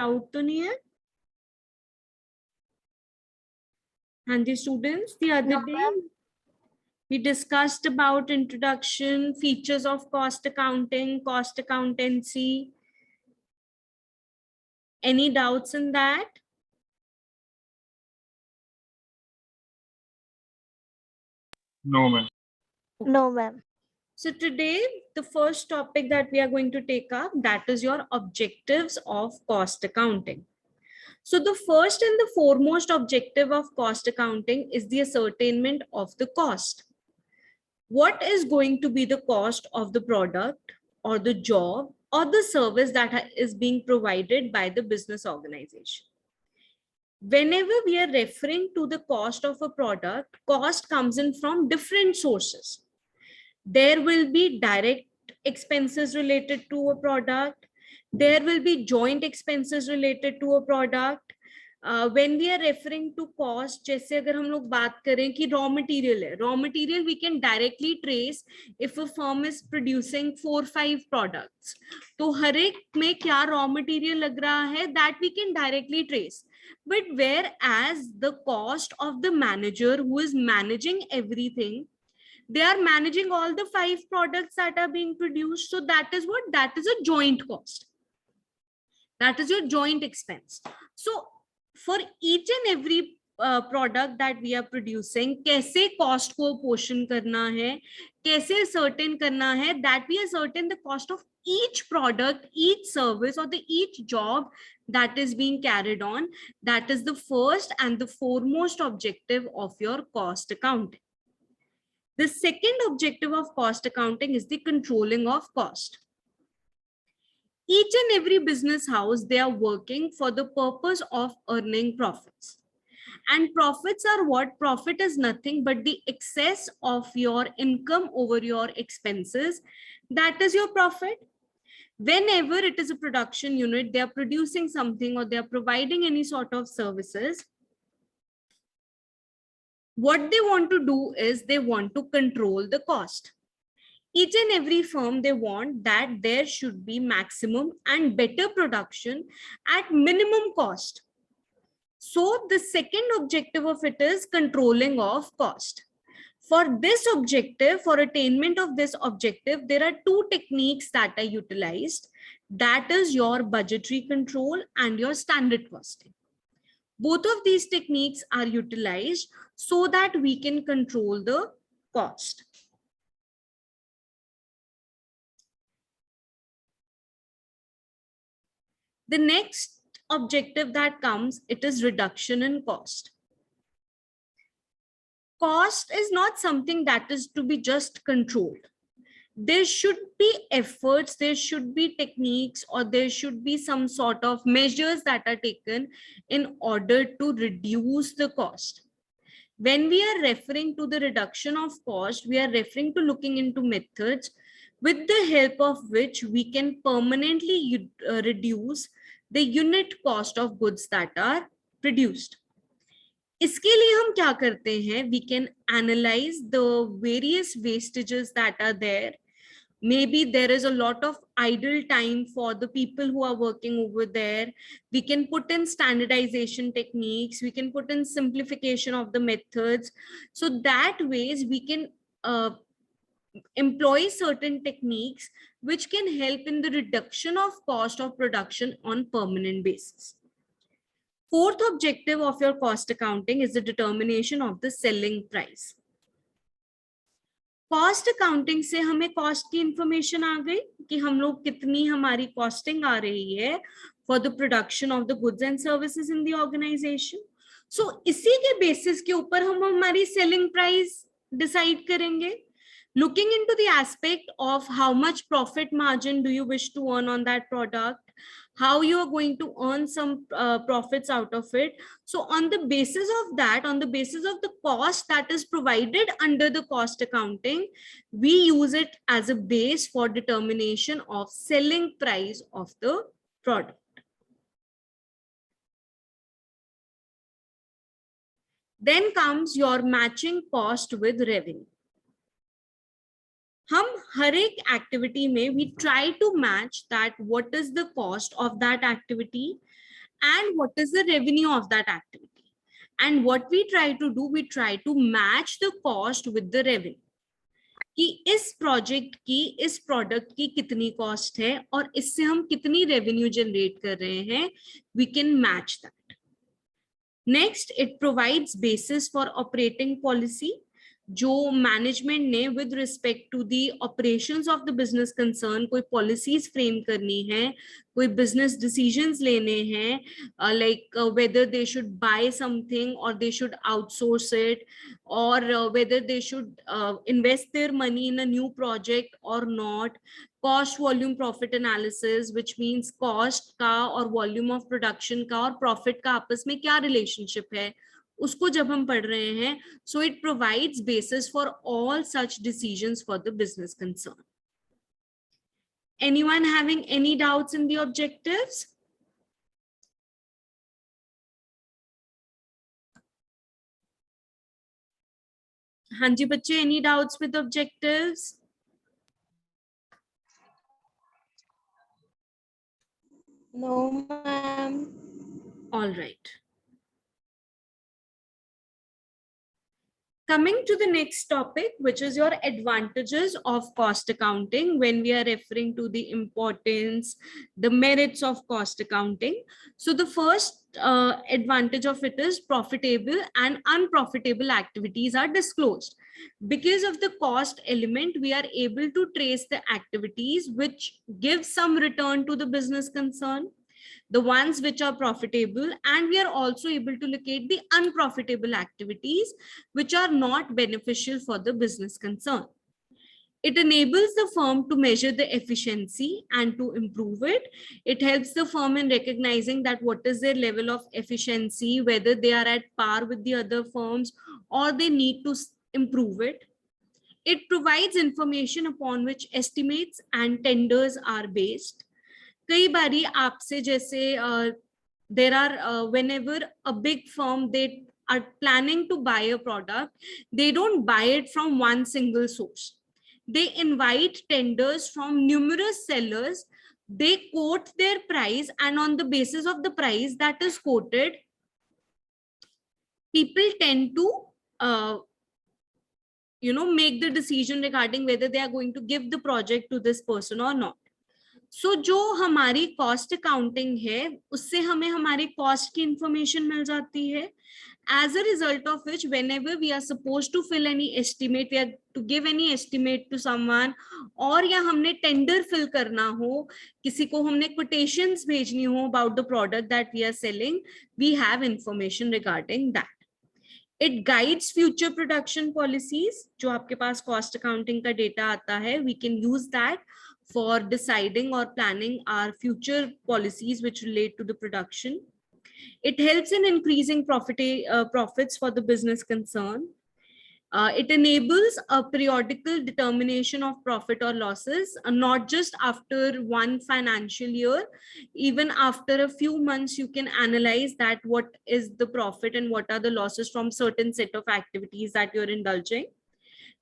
Doubt तो नहीं है? हाँ जी students, the other day we discussed about introduction, features of cost accounting, cost accountancy. Any doubts in that? No, ma'am. No, ma'am. So today, the first topic that we are going to take up, that is your objectives of cost accounting. So the first and the foremost objective of cost accounting is the ascertainment of the cost. What is going to be the cost of the product or the job or the service that is being provided by the business organization? Whenever we are referring to the cost of a product, cost comes in from different sources. There will be direct expenses related to a product. There will be joint expenses related to a product. When we are referring to cost, जैसे अगर हम लोग बात करें कि raw material है, raw material we can directly trace if a firm is producing 4-5 products. तो हर एक में क्या raw material लग रहा है, that we can directly trace. But whereas the cost of the manager who is managing everything, they are managing all the 5 products that are being produced. So that is what? That is a joint cost. That is your joint expense. So for each and every product that we are producing, कैसे cost को portion करना है, कैसे certain करना है, that we are certain the cost of each product, each service or the each job that is being carried on. That is the first and the foremost objective of your cost accounting. The second objective of cost accounting is the controlling of cost. Each and every business house, they are working for the purpose of earning profits. And profits are what? Profit is nothing but the excess of your income over your expenses. That is your profit. Whenever it is a production unit, they are producing something or they are providing any sort of services, what they want to do is they want to control the cost. Each and every firm, they want that there should be maximum and better production at minimum cost. So the second objective of it is controlling of cost. For this objective, for attainment of this objective, there are 2 techniques that are utilized. That is your budgetary control and your standard costing. Both of these techniques are utilized so that we can control the cost. The next objective that comes, it is reduction in cost. Cost is not something that is to be just controlled. There should be efforts, there should be techniques, or there should be some sort of measures that are taken in order to reduce the cost. When we are referring to the reduction of cost, we are referring to looking into methods with the help of which we can permanently reduce the unit cost of goods that are produced. इसके लिए हम क्या करते हैं? We can analyze the various wastages that are there. Maybe there is a lot of idle time for the people who are working over there. We can put in standardization techniques. We can put in simplification of the methods. So that ways we can employ certain techniques which can help in the reduction of cost of production on permanent basis. Fourth objective of your cost accounting is the determination of the selling price. Cost accounting से हमें cost की information आ गई कि हम लोग कितनी हमारी costing आ रही है for the production of the goods and services in the organisation. So इसी के बेसिस के ऊपर हम हमारी सेलिंग प्राइस डिसाइड करेंगे. Looking into the aspect of how much profit margin do you wish to earn on that product, how you are going to earn some profits out of it. So on the basis of that, on the basis of the cost that is provided under the cost accounting, we use it as a base for determination of selling price of the product. Then comes your matching cost with revenue. हम हर एक activity में we try to match that what is the cost of that activity and what is the revenue of that activity. And what we try to do, we try to match the cost with the revenue. कि इस project की, इस product की कितनी cost है और इससे हम कितनी रेवेन्यू जनरेट कर रहे हैं, we can match that. Next, it provides basis for operating policy. जो मैनेजमेंट ने with respect to the operations of the business concern कोई पॉलिसीज फ्रेम करनी है, कोई बिजनेस डिसीजंस लेने हैं, like whether they should buy something और they should outsource it, और whether they should invest their money in a new project or not. Cost volume profit analysis, which means cost का और volume of production का और profit का आपस में क्या relationship है, उसको जब हम पढ़ रहे हैं, so it provides basis for all such decisions for the business concern. Anyone having any doubts in the objectives? हाँ जी बच्चे, any doubts with objectives? No, ma'am. All right. Coming to the next topic, which is your advantages of cost accounting, when we are referring to the importance, the merits of cost accounting. So the first advantage of it is profitable and unprofitable activities are disclosed. Because of the cost element, we are able to trace the activities which give some return to the business concern, the ones which are profitable, and we are also able to locate the unprofitable activities which are not beneficial for the business concern. It enables the firm to measure the efficiency and to improve it. It helps the firm in recognizing that what is their level of efficiency, whether they are at par with the other firms or they need to improve it. It provides information upon which estimates and tenders are based. कई बारी आपसे जैसे there are whenever a big firm, they are planning to buy a product, they don't buy it from one single source. They invite tenders from numerous sellers, they quote their price, and on the basis of the price that is quoted, people tend to make the decision regarding whether they are going to give the project to this person or not. So जो हमारी cost accounting है उससे हमें हमारी cost की information मिल जाती है. As a result of which, whenever we are supposed to fill any estimate, we are to give any estimate to someone, और या हमने टेंडर फिल करना हो, किसी को हमने quotations भेजनी हो about the product that we are selling, we have information regarding that. It guides future production policies. जो आपके पास cost accounting का data आता है, we can use that for deciding or planning our future policies which relate to the production. It helps in increasing profits for the business concern. It enables a periodical determination of profit or losses, not just after one financial year. Even after a few months, you can analyze that what is the profit and what are the losses from certain set of activities that you're indulging.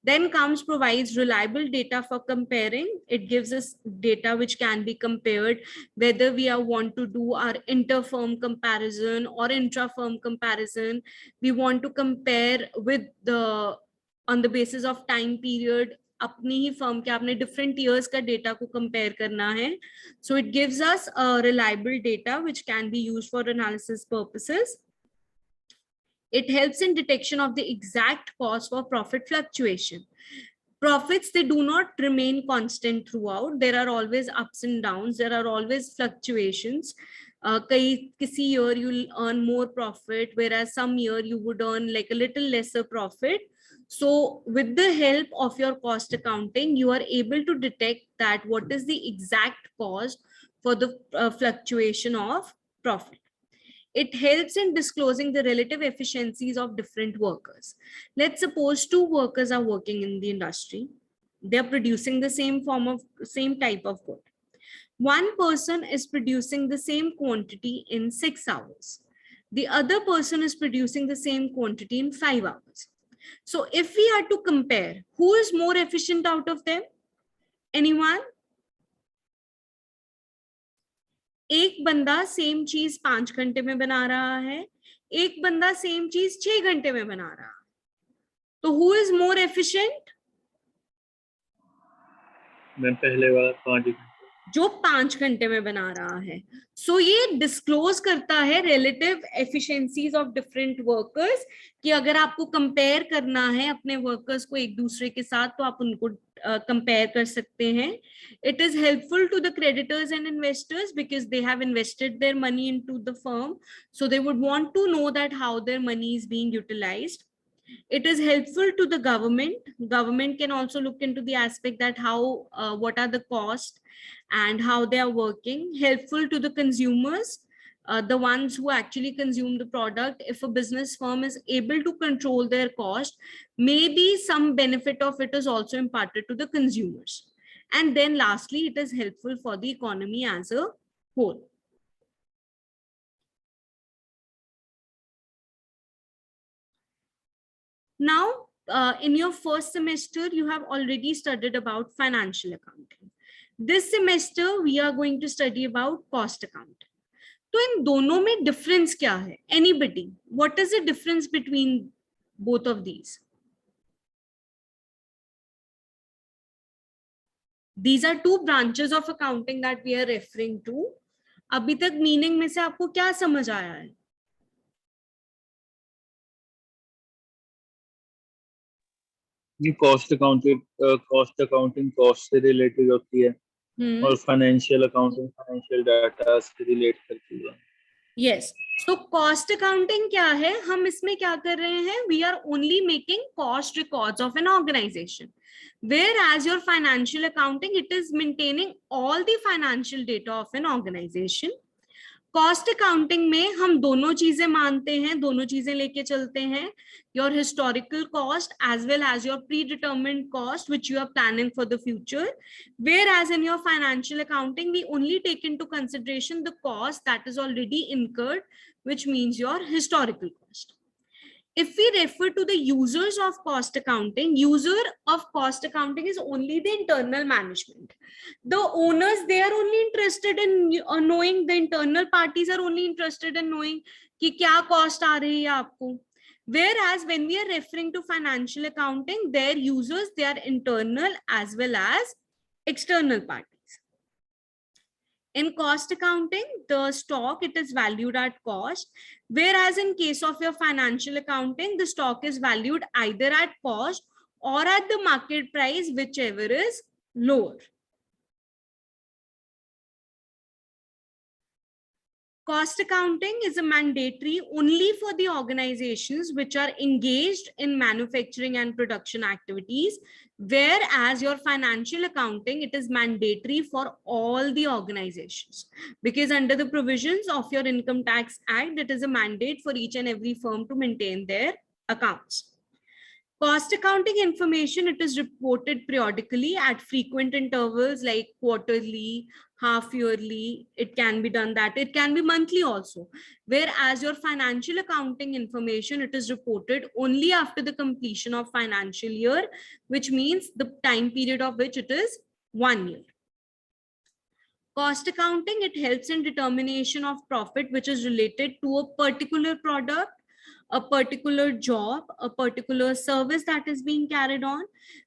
Then comes provides reliable data for comparing. It gives us data which can be compared, whether we want to do our inter-firm comparison or intra-firm comparison. We want to compare with on the basis of time period. अपनी ही firm के आपने different years का data को compare करना है. So it gives us a reliable data which can be used for analysis purposes. It helps in detection of the exact cause for profit fluctuation. Profits, they do not remain constant throughout. There are always ups and downs. There are always fluctuations. Kisi year you'll earn more profit, whereas some year you would earn like a little lesser profit. So with the help of your cost accounting, you are able to detect that what is the exact cause for the fluctuation of profit. It helps in disclosing the relative efficiencies of different workers. Let's suppose two workers are working in the industry. They're producing the same type of good. One person is producing the same quantity in 6 hours. The other person is producing the same quantity in 5 hours. So if we are to compare, who is more efficient out of them? Anyone? एक बंदा same चीज 5 घंटे में बना रहा है, एक बंदा सेम चीज 6 घंटे में बना रहा है, तो who is more efficient? Ma'am पहले वाला 5 घंटे। जो 5 घंटे में बना रहा है। सो ये डिस्क्लोज करता है relative efficiencies of different workers, कि अगर आपको कंपेयर करना है अपने वर्कर्स को एक दूसरे के साथ, तो आप उनको कंपेयर कर सकते हैं. It is helpful to the creditors and investors because they have invested their money into the firm, so they would want to know that how their money is being utilised. It is helpful to the government can also look into the aspect that how what are the costs and how they are working. Helpful to the consumers, the ones who actually consume the product. If a business firm is able to control their cost, maybe some benefit of it is also imparted to the consumers. And then lastly, it is helpful for the economy as a whole. Now, in your first semester, you have already studied about financial accounting. This semester, we are going to study about cost accounting. तो इन दोनों में difference क्या है? Anybody? What is the difference between both of these? These are two branches of accounting that we are referring to. अभी तक meaning में से आपको क्या समझ आया है? ये कॉस्ट अकाउंटिंग कॉस्ट से रिलेटेड होती है और फाइनेंशियल अकाउंटिंग फाइनेंशियल डाटा से रिलेट करती है. यस. तो कॉस्ट अकाउंटिंग क्या है? हम इसमें क्या कर रहे हैं? We are only making cost records of an organisation, whereas your financial accounting, it is maintaining all the financial data of an organization. Cost accounting में हम दोनों चीजें मानते हैं, दोनों चीजें लेके चलते हैं, your historical cost as well as your predetermined cost which you are planning for the future. Whereas in your financial accounting we only take into consideration the cost that is already incurred, which means your historical cost. If we refer to the users of cost accounting, user of cost accounting is only the internal management. The owners, they are only interested in knowing, the internal parties are only interested in knowing कि क्या cost आ रही है आपको. Whereas when we are referring to financial accounting, their users, they are internal as well as external parties. In cost accounting, the stock, it is valued at cost, whereas in case of your financial accounting, the stock is valued either at cost or at the market price, whichever is lower. Cost accounting is a mandatory only for the organizations which are engaged in manufacturing and production activities, whereas your financial accounting, it is mandatory for all the organizations, because under the provisions of your Income Tax Act, it is a mandate for each and every firm to maintain their accounts. Cost accounting information, it is reported periodically at frequent intervals like quarterly, half yearly. It can be done that. It can be monthly also. Whereas your financial accounting information, it is reported only after the completion of financial year, which means the time period of which it is 1 year. Cost accounting, it helps in determination of profit, which is related to a particular product, a particular job, a particular service that is being carried on.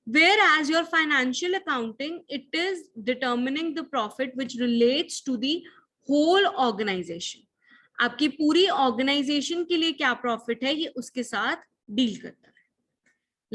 Whereas your financial accounting, it is determining the profit which relates to the whole organization. आपकी पूरी organization के लिए क्या profit है, ये उसके साथ deal करता है.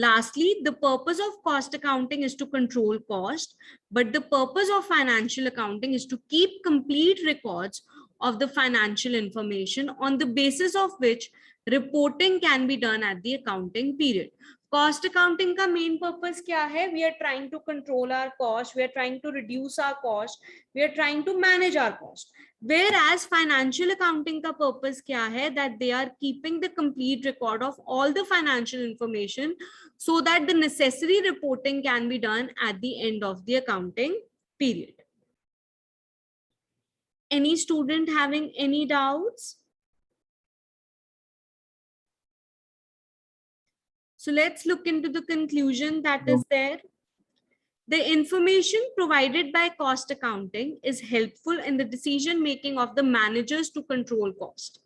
Lastly, the purpose of cost accounting is to control cost, but the purpose of financial accounting is to keep complete records of the financial information on the basis of which reporting can be done at the accounting period. Cost accounting का main purpose क्या है? We are trying to control our cost, we are trying to reduce our cost, we are trying to manage our cost. Whereas financial accounting का purpose क्या है? That they are keeping the complete record of all the financial information so that the necessary reporting can be done at the end of the accounting period. Any student having any doubts? So let's look into the conclusion that is there. The information provided by cost accounting is helpful in the decision making of the managers to control cost,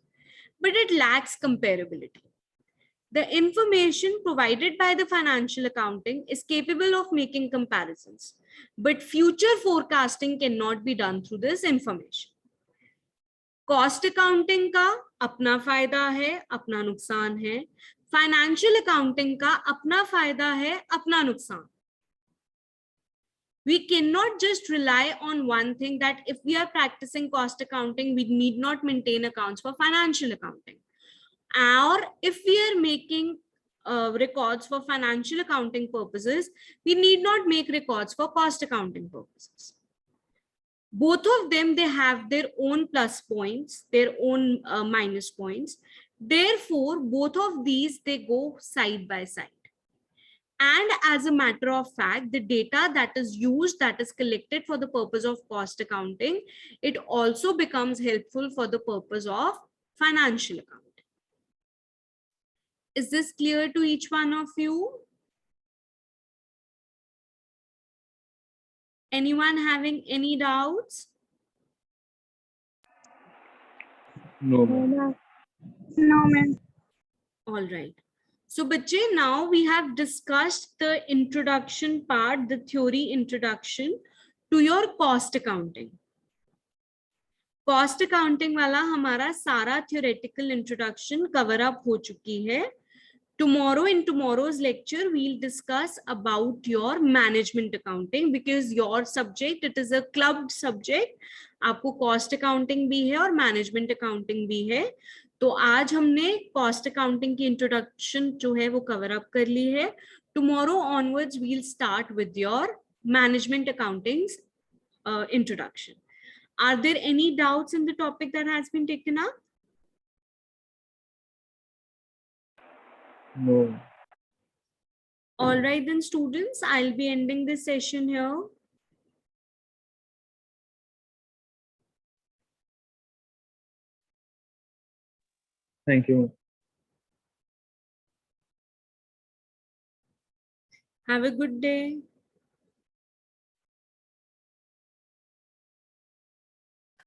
but it lacks comparability. The information provided by the financial accounting is capable of making comparisons, but future forecasting cannot be done through this information. Cost accounting का अपना फायदा है, अपना नुकसान है. Financial accounting का अपना फायदा है, अपना नुकसान. We cannot just rely on one thing, that if we are practicing cost accounting, we need not maintain accounts for financial accounting. Or if we are making records for financial accounting purposes, we need not make records for cost accounting purposes. Both of them, they have their own plus points, their own minus points. Therefore, both of these, they go side by side. And as a matter of fact, the data that is used, that is collected for the purpose of cost accounting, it also becomes helpful for the purpose of financial accounting. Is this clear to each one of you? Anyone having any doubts? No, ma'am. No, ma'am. All right. So, bache, now we have discussed the introduction part, the theory introduction to your cost accounting. Cost accounting वाला हमारा सारा theoretical introduction cover up हो चुकी है. Tomorrow, in tomorrow's lecture, we'll discuss about your management accounting, because your subject, it is a clubbed subject. आपको cost accounting भी है और management accounting भी है. तो आज हमने cost accounting की introduction जो है वो cover up कर ली है. Tomorrow onwards, we'll start with your management accounting's introduction. Are there any doubts in the topic that has been taken up? No. All right, then, students, I'll be ending this session here. Thank you. Have a good day.